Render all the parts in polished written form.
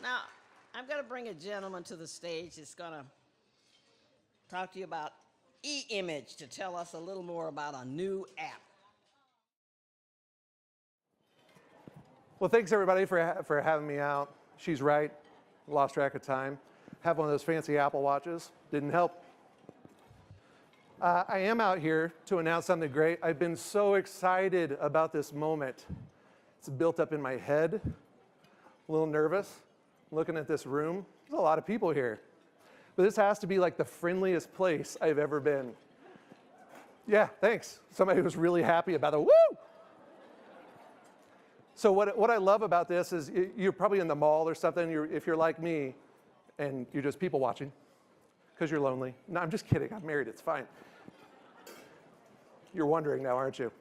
Now, I'm going to bring a gentleman to the stage that's going to talk to you about e-image to tell us a little more about a new app. Well, thanks everybody for having me out. She's right, lost track of time. Have one of those fancy Apple Watches, didn't help. I am out here to announce something great. I've been so excited about this moment. It's built up in my head, a little nervous, looking at this room. There's a lot of people here. But this has to be like the friendliest place I've ever been. Yeah, thanks. Somebody was really happy about it. Woo! So what I love about this is you're probably in the mall or something, if you're like me, and you're just people watching because you're lonely. No, I'm just kidding. I'm married. It's fine. You're wondering now, aren't you?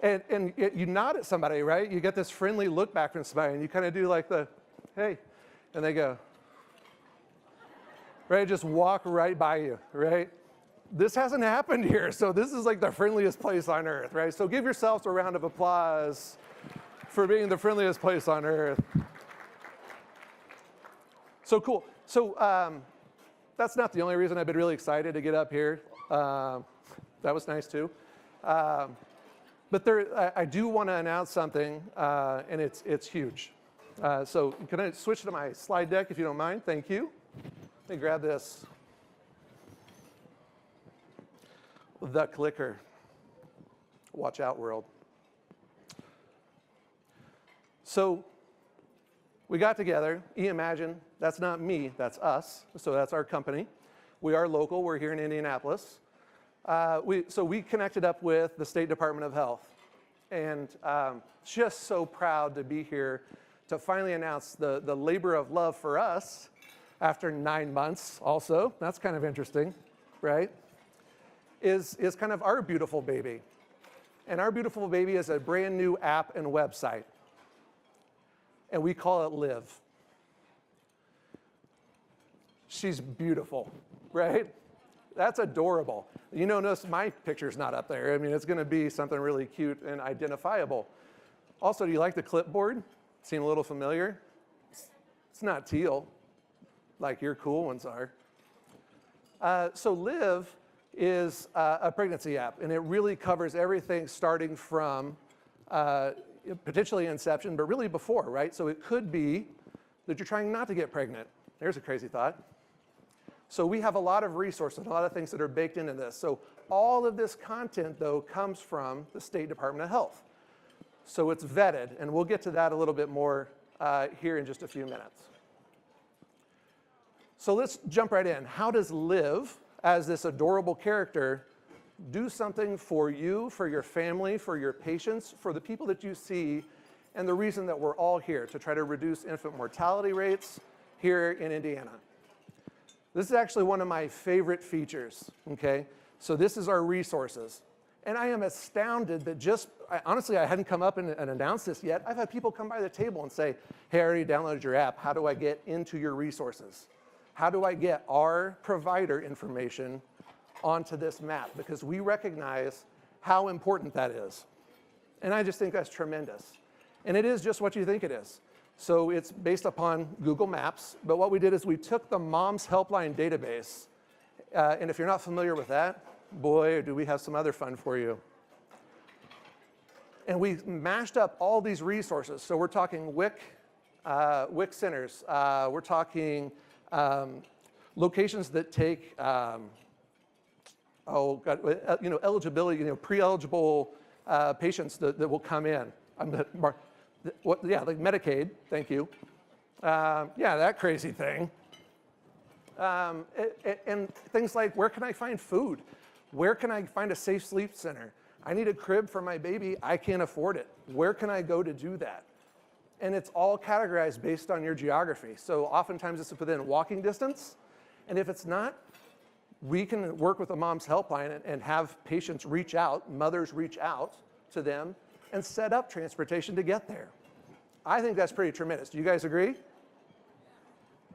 And you nod at somebody, right? You get this friendly look back from somebody, and you kind of do like the, hey, and they go, right? Just walk right by you, right? This hasn't happened here, so this is like the friendliest place on earth, right? So give yourselves a round of applause for being the friendliest place on earth. So cool. So that's not the only reason I've been really excited to get up here. That was nice too. But I do want to announce something, and it's huge. So can I switch to my slide deck if you don't mind? Thank you. Let me grab this. The clicker. Watch out, world. So we got together, eImagine, that's not me, that's us, so that's our company. We are local, we're here in Indianapolis. So we connected up with the State Department of Health, and just so proud to be here to finally announce the labor of love for us after 9 months also, that's kind of interesting, right, is kind of our beautiful baby. And our beautiful baby is a brand new app and website. And we call it Live. She's beautiful, right? That's adorable. You notice my picture's not up there. I mean, it's gonna be something really cute and identifiable. Also, do you like the clipboard? Seem a little familiar? It's not teal, like your cool ones are. So Live is a pregnancy app, and it really covers everything starting from potentially inception, but really before, right? So it could be that you're trying not to get pregnant. There's a crazy thought. So we have a lot of resources, a lot of things that are baked into this. So all of this content, though, comes from the State Department of Health. So it's vetted, and we'll get to that a little bit more here in just a few minutes. So let's jump right in. How does Liv, as this adorable character, do something for you, for your family, for your patients, for the people that you see, and the reason that we're all here, to try to reduce infant mortality rates here in Indiana? This is actually one of my favorite features, okay? So this is our resources. And I am astounded that honestly, I hadn't come up and announced this yet. I've had people come by the table and say, hey, I already downloaded your app. How do I get into your resources? How do I get our provider information onto this map? Because we recognize how important that is. And I just think that's tremendous. And it is just what you think it is. So it's based upon Google Maps, but what we did is we took the Mom's Helpline database, and if you're not familiar with that, boy, do we have some other fun for you. And we mashed up all these resources. So we're talking WIC centers, we're talking locations that take, eligibility, pre-eligible patients that will come in. Like Medicaid, thank you. That crazy thing. And things like, where can I find food? Where can I find a safe sleep center? I need a crib for my baby, I can't afford it. Where can I go to do that? And it's all categorized based on your geography. So oftentimes it's within walking distance. And if it's not, we can work with a Mom's Helpline and have patients reach out, mothers reach out to them and set up transportation to get there. I think that's pretty tremendous. Do you guys agree?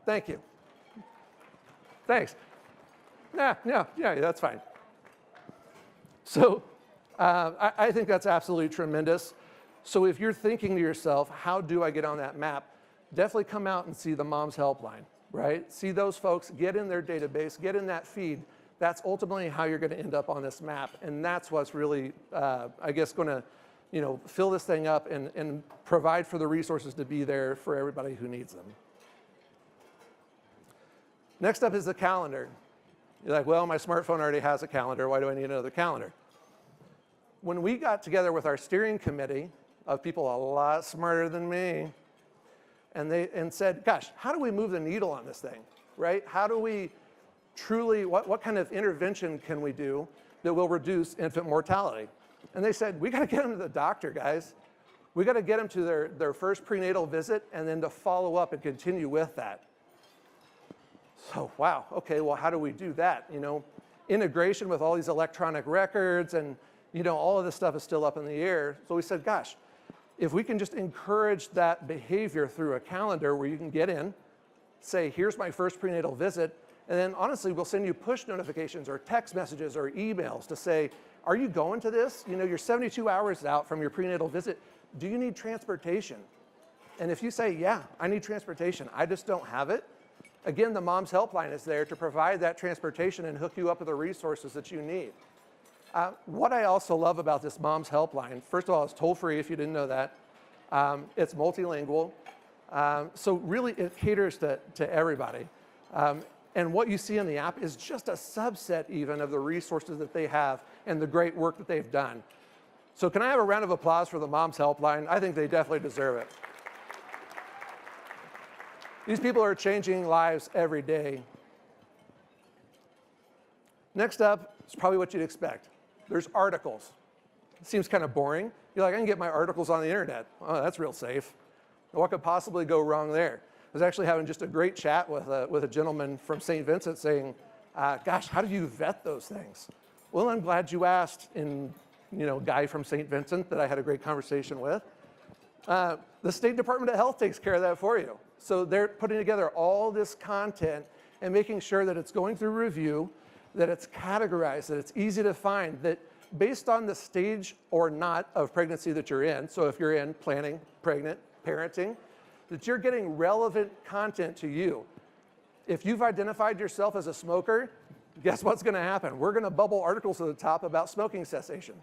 Thank you. Thanks. Yeah, that's fine. So I think that's absolutely tremendous. So if you're thinking to yourself, how do I get on that map? definitely come out and see the Mom's Helpline, right? See those folks, get in their database, get in that feed. That's ultimately how you're going to end up on this map, and that's what's really, I guess, going to, fill this thing up and provide for the resources to be there for everybody who needs them. Next up is the calendar. You're like, well, my smartphone already has a calendar. Why do I need another calendar? When we got together with our steering committee of people a lot smarter than me, and said, gosh, how do we move the needle on this thing, right? How do we truly, what kind of intervention can we do that will reduce infant mortality? And they said, we got to get them to the doctor, guys. We got to get them to their first prenatal visit and then to follow up and continue with that. So, wow, okay, well, how do we do that? Integration with all these electronic records and, all of this stuff is still up in the air. So we said, gosh, if we can just encourage that behavior through a calendar where you can get in, say, here's my first prenatal visit, and then honestly, we'll send you push notifications or text messages or emails to say, are you going to this? You're 72 hours out from your prenatal visit. Do you need transportation? And if you say, yeah, I need transportation, I just don't have it, again, the Mom's Helpline is there to provide that transportation and hook you up with the resources that you need. What I also love about this Mom's Helpline, first of all, it's toll-free if you didn't know that. It's multilingual. So really it caters to everybody. And what you see in the app is just a subset even of the resources that they have and the great work that they've done. So can I have a round of applause for the Mom's Helpline? I think they definitely deserve it. These people are changing lives every day. Next up is probably what you'd expect. There's articles. It seems kind of boring. You're like, I can get my articles on the internet. Oh, that's real safe. What could possibly go wrong there? I was actually having just a great chat with a gentleman from St. Vincent saying, gosh, how do you vet those things? Well, I'm glad you asked, guy from St. Vincent that I had a great conversation with. The State Department of Health takes care of that for you. So they're putting together all this content and making sure that it's going through review, that it's categorized, that it's easy to find, that based on the stage or not of pregnancy that you're in, so if you're in planning, pregnant, parenting, that you're getting relevant content to you. If you've identified yourself as a smoker, guess what's going to happen? We're going to bubble articles to the top about smoking cessation.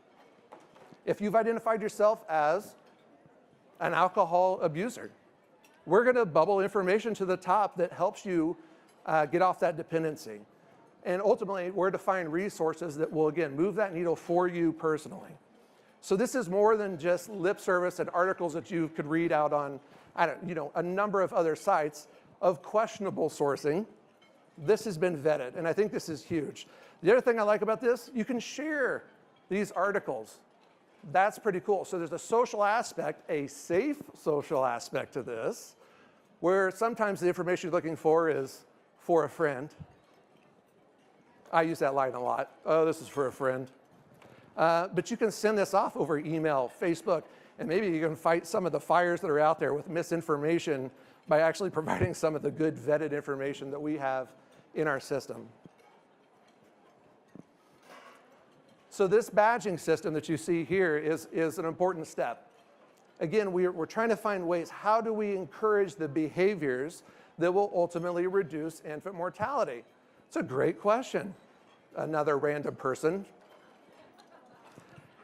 If you've identified yourself as an alcohol abuser, we're going to bubble information to the top that helps you get off that dependency. And ultimately, we're to find resources that will, again, move that needle for you personally. So this is more than just lip service and articles that you could read out on, a number of other sites of questionable sourcing. This has been vetted, and I think this is huge. The other thing I like about this, you can share these articles. That's pretty cool. So there's a social aspect, a safe social aspect to this, where sometimes the information you're looking for is for a friend. I use that line a lot. Oh, this is for a friend. But you can send this off over email, Facebook, and maybe you can fight some of the fires that are out there with misinformation by actually providing some of the good vetted information that we have in our system. So this badging system that you see here is an important step. Again, we're trying to find ways, how do we encourage the behaviors that will ultimately reduce infant mortality? It's a great question. Another random person.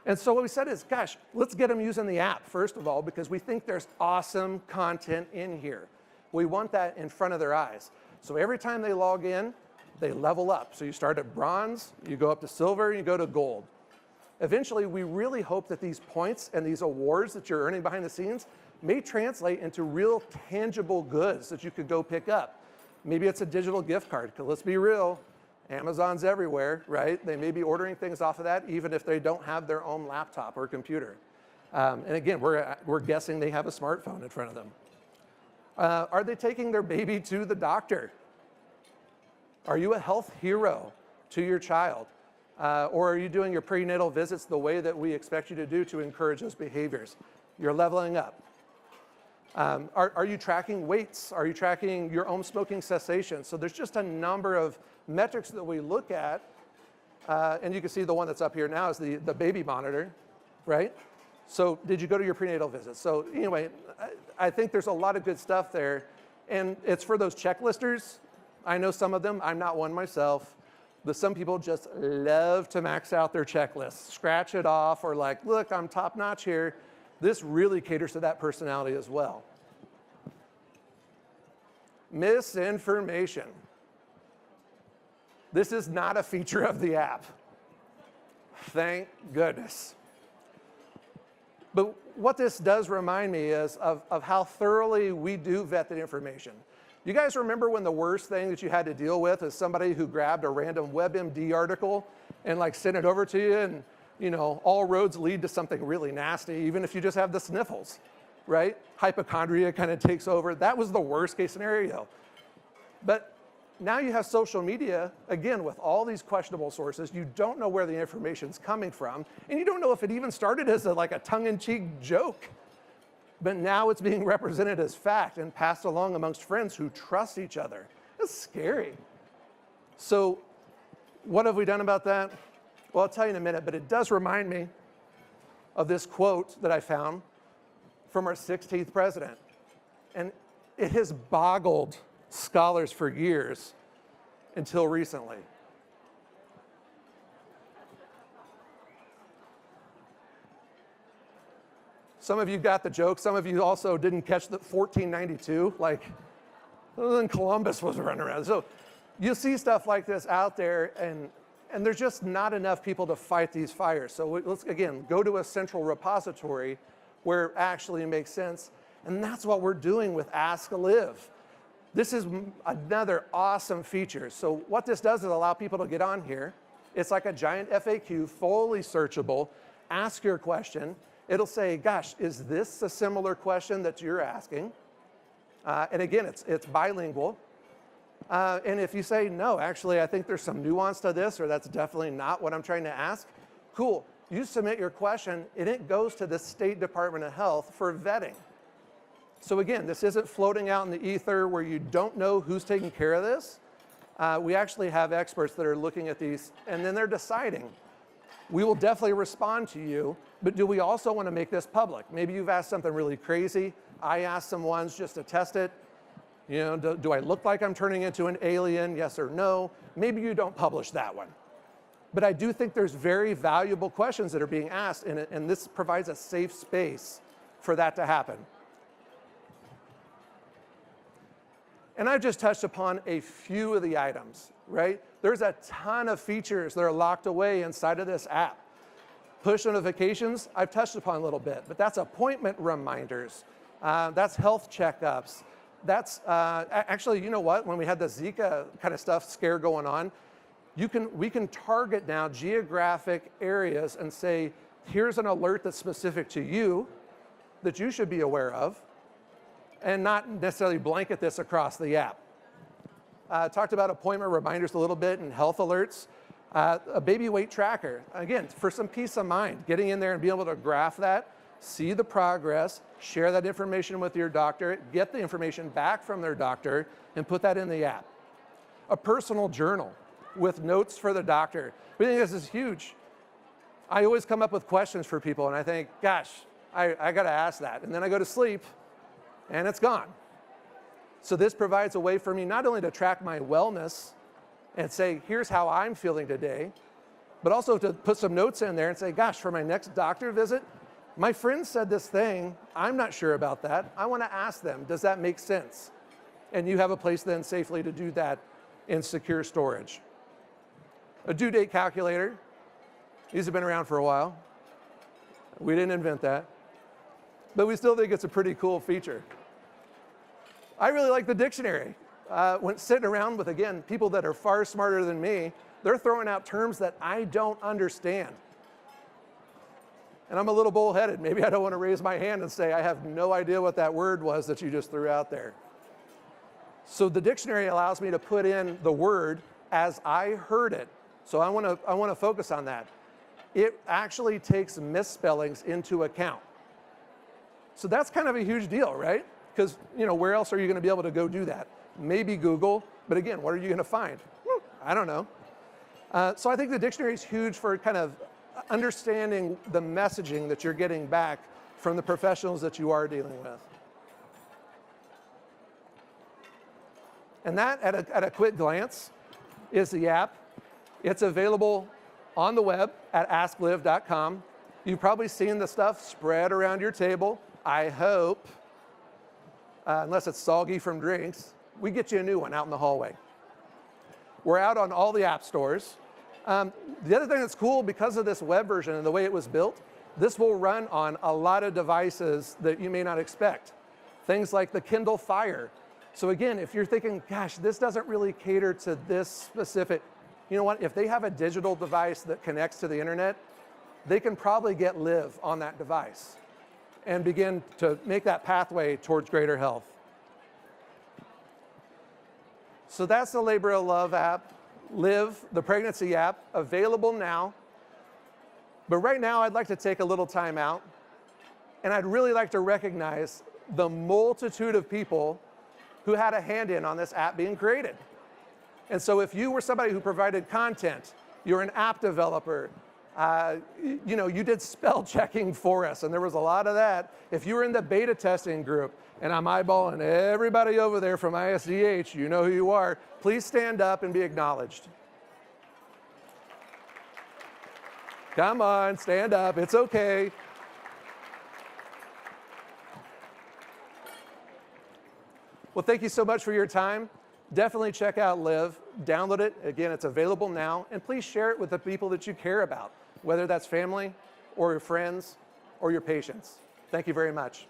And so what we said is, gosh, let's get them using the app, first of all, because we think there's awesome content in here. We want that in front of their eyes. So every time they log in, they level up. So you start at bronze, you go up to silver, and you go to gold. Eventually, we really hope that these points and these awards that you're earning behind the scenes may translate into real tangible goods that you could go pick up. Maybe it's a digital gift card, because let's be real, Amazon's everywhere, right? They may be ordering things off of that even if they don't have their own laptop or computer. And again, we're guessing they have a smartphone in front of them. Are they taking their baby to the doctor? Are you a health hero to your child? Or are you doing your prenatal visits the way that we expect you to do to encourage those behaviors? You're leveling up. Are you tracking weights? Are you tracking your own smoking cessation? So there's just a number of metrics that we look at. And you can see the one that's up here now is the baby monitor, right? So did you go to your prenatal visit? So anyway, I think there's a lot of good stuff there. And it's for those checklisters. I know some of them. I'm not one myself. But some people just love to max out their checklist, scratch it off, or like, look, I'm top notch here. This really caters to that personality as well. Misinformation. This is not a feature of the app. Thank goodness. But what this does remind me is of how thoroughly we do vet the information. You guys remember when the worst thing that you had to deal with is somebody who grabbed a random WebMD article and like sent it over to you, and you know, all roads lead to something really nasty, even if you just have the sniffles, right? Hypochondria kind of takes over. That was the worst case scenario. But now you have social media, again, with all these questionable sources. You don't know where the information's coming from, and you don't know if it even started as like a tongue-in-cheek joke. But now it's being represented as fact and passed along amongst friends who trust each other. It's scary. So what have we done about that? Well, I'll tell you in a minute, but it does remind me of this quote that I found from our 16th president. And it has boggled scholars for years until recently. Some of you got the joke. Some of you also didn't catch the 1492, like then Columbus was running around. So you see stuff like this out there, and there's just not enough people to fight these fires. So let's, again, go to a central repository where it actually makes sense. And that's what we're doing with Ask a Live. This is another awesome feature. So what this does is allow people to get on here. It's like a giant FAQ, fully searchable. Ask your question. It'll say, gosh, is this a similar question that you're asking? And again, it's bilingual. And if you say, no, actually, I think there's some nuance to this, or that's definitely not what I'm trying to ask, cool. You submit your question, and it goes to the State Department of Health for vetting. So again, this isn't floating out in the ether where you don't know who's taking care of this. We actually have experts that are looking at these, and then they're deciding. We will definitely respond to you, but do we also want to make this public? Maybe you've asked something really crazy. I asked some ones just to test it. You know, do I look like I'm turning into an alien? Yes or no? Maybe you don't publish that one. But I do think there's very valuable questions that are being asked, and this provides a safe space for that to happen. And I've just touched upon a few of the items, right? There's a ton of features that are locked away inside of this app. Push notifications, I've touched upon a little bit, but that's appointment reminders. That's health checkups. That's actually, you know what? When we had the Zika kind of stuff scare going on, we can target now geographic areas and say, here's an alert that's specific to you that you should be aware of, and not necessarily blanket this across the app. Talked about appointment reminders a little bit and health alerts. A baby weight tracker, again, for some peace of mind, getting in there and being able to graph that, see the progress, share that information with your doctor, get the information back from their doctor, and put that in the app. A personal journal with notes for the doctor. We think this is huge. I always come up with questions for people, and I think, gosh, I got to ask that. And then I go to sleep, and it's gone. So this provides a way for me not only to track my wellness and say, here's how I'm feeling today, but also to put some notes in there and say, gosh, for my next doctor visit, my friend said this thing, I'm not sure about that. I want to ask them, does that make sense? And you have a place then safely to do that in secure storage. A due date calculator. These have been around for a while. We didn't invent that. But we still think it's a pretty cool feature. I really like the dictionary. When sitting around with, again, people that are far smarter than me, they're throwing out terms that I don't understand. And I'm a little bullheaded. Maybe I don't want to raise my hand and say, I have no idea what that word was that you just threw out there. So the dictionary allows me to put in the word as I heard it. So I want to focus on that. It actually takes misspellings into account. So that's kind of a huge deal, right? Because, you know, where else are you going to be able to go do that? Maybe Google, but again, what are you going to find? I don't know. So I think the dictionary is huge for kind of understanding the messaging that you're getting back from the professionals that you are dealing with. And that, at a quick glance, is the app. It's available on the web at asklive.com. You've probably seen the stuff spread around your table. I hope, unless it's soggy from drinks, we get you a new one out in the hallway. We're out on all the app stores. The other thing that's cool, because of this web version and the way it was built, this will run on a lot of devices that you may not expect. Things like the Kindle Fire. So again, if you're thinking, gosh, this doesn't really cater to this specific, you know what, if they have a digital device that connects to the internet, they can probably get Live on that device and begin to make that pathway towards greater health. So that's the Labor of Love app, Live, the pregnancy app, available now. But right now, I'd like to take a little time out, and I'd really like to recognize the multitude of people who had a hand in on this app being created. And so if you were somebody who provided content, you're an app developer, you know, you did spell checking for us, and there was a lot of that. If you were in the beta testing group, and I'm eyeballing everybody over there from ISDH, you know who you are, please stand up and be acknowledged. Come on, stand up, it's okay. Well, thank you so much for your time. Definitely check out Live, download it. Again, it's available now, and please share it with the people that you care about, whether that's family or your friends or your patients. Thank you very much.